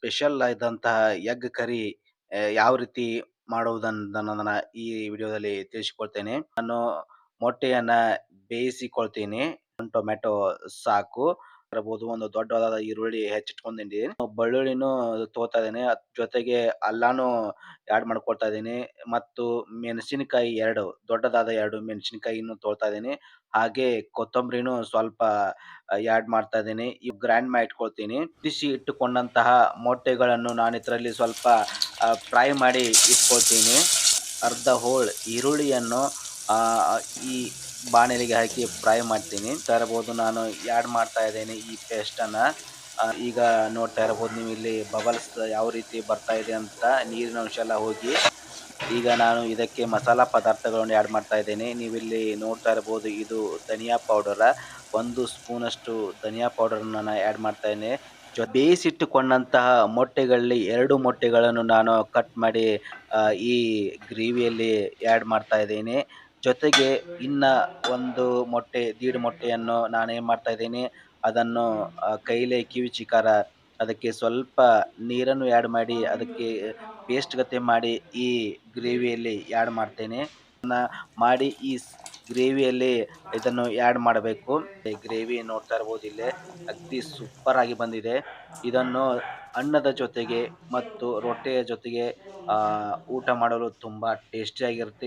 Special ಆದಂತಹ egg curry ಯಾವ ರೀತಿ ಮಾಡುವುದನ್ನೋದನ್ನ ಈ ವಿಡಿಯೋದಲ್ಲಿ ತಿಳಿಸಿಕೊಡ್ತೇನೆ. ನಾನು ಮೊಟ್ಟೆಯನ್ನ ಬೇಯಿಸಿಕೊಳ್ತೀನಿ. ಟೊಮೆಟೊ ಸಾಕು ಇರಬಹುದು. ಒಂದು ದೊಡ್ಡದಾದ ಈರುಳ್ಳಿ ಹೆಚ್ಚಿಟ್ಕೊಂಡಿದ್ದೀನಿ. ಬೆಳ್ಳುಳ್ಳಿನೂ ತಗೋತಾ ಇದೀನಿ. ಜೊತೆಗೆ ಅಲ್ಲಾನು ಆಡ್ ಮಾಡ್ಕೊಳ್ತಾ ಇದೀನಿ ಮತ್ತು ಮೆಣಸಿನಕಾಯಿ 2 ದೊಡ್ಡದಾದ 2 ಮೆಣಸಿನಕಾಯಿಯನ್ನು ತಗೊಳ್ತಾ ಇದೀನಿ. ಹಾಗೆ ಕೊತ್ತಂಬರಿನೂ ಸ್ವಲ್ಪ ಆಡ್ ಮಾಡ್ತಾ ಇದೀನಿ. ಗ್ರೈಂಡ್ ಮಾಡಿ ಇಟ್ಕೊಳ್ತೀನಿ. ಕುದಿಸಿ ಇಟ್ಟುಕೊಂಡಂತಹ ಮೊಟ್ಟೆಗಳನ್ನು ನಾನು ಇದರಲ್ಲಿ ಸ್ವಲ್ಪ ಫ್ರೈ ಮಾಡಿ ಇಟ್ಕೊಳ್ತೀನಿ. ಅರ್ಧ ಹೋಳ್ ಈರುಳ್ಳಿಯನ್ನು ಈ ಬಾಣಲೆಗೆ ಹಾಕಿ ಫ್ರೈ ಮಾಡ್ತೀನಿ. ತರಬಹುದು ನಾನು ಆಡ್ ಮಾಡ್ತಾ ಇದ್ದೇನೆ ಈ ಪೇಸ್ಟ್ ಅನ್ನ. ಈಗ ನೋಡ್ತಾ ಇರಬಹುದು ನೀವು ಇಲ್ಲಿ ಬಬಲ್ಸ್ ಯಾವ ರೀತಿ ಬರ್ತಾ ಇದೆ ಅಂತ, ನೀರಿನ ಅಂಶ ಎಲ್ಲ ಹೋಗಿ. ಈಗ ನಾನು ಇದಕ್ಕೆ ಮಸಾಲಾ ಪದಾರ್ಥಗಳನ್ನು ಆಡ್ ಮಾಡ್ತಾ ಇದ್ದೇನೆ. ನೀವಿಲ್ಲಿ ನೋಡ್ತಾ ಇರಬಹುದು, ಇದು ಧನಿಯಾ ಪೌಡರ್ 1 ಸ್ಪೂನ್ ಅಷ್ಟು ಧನಿಯಾ ಪೌಡರ್ ನಾನು ಆಡ್ ಮಾಡ್ತಾ ಇದ್ದೇನೆ. ಬೇಯಿಸಿಟ್ಟುಕೊಂಡಂತಹ ಮೊಟ್ಟೆಗಳಲ್ಲಿ 2 ಮೊಟ್ಟೆಗಳನ್ನು ನಾನು ಕಟ್ ಮಾಡಿ ಈ ಗ್ರೇವಿಯಲ್ಲಿ ಆಡ್ ಮಾಡ್ತಾ ಇದ್ದೇನೆ. ಜೊತೆಗೆ ಇನ್ನ 1 ಮೊಟ್ಟೆ, ದೀಡ್ ಮೊಟ್ಟೆಯನ್ನು ನಾನೇನ್ ಮಾಡ್ತಾ ಇದ್ದೀನಿ, ಅದನ್ನು ಕೈಲೇ ಕಿವುಚಿಕಾರ ಅದಕ್ಕೆ ಸ್ವಲ್ಪ ನೀರನ್ನು ಆಡ್ ಮಾಡಿ ಅದಕ್ಕೆ ಪೇಸ್ಟ್ ಗತೆ ಮಾಡಿ ಈ ಗ್ರೇವಿಯಲ್ಲಿ ಆಡ್ ಮಾಡ್ತೇನೆ. ಮಾಡಿ ಈ ಗ್ರೇವಿಯಲ್ಲಿ ಇದನ್ನು ಆಡ್ ಮಾಡಬೇಕು. ಗ್ರೇವಿ ನೋಡ್ತಾ ಇರಬಹುದು ಇಲ್ಲೇ ಅಗದಿ ಸೂಪರ್ ಆಗಿ ಬಂದಿದೆ. ಇದನ್ನು ಅನ್ನದ ಜೊತೆಗೆ ಮತ್ತು ರೊಟ್ಟಿಯ ಜೊತೆಗೆ ಊಟ ಮಾಡಲು ತುಂಬಾ ಟೇಸ್ಟಿ ಆಗಿರುತ್ತೆ.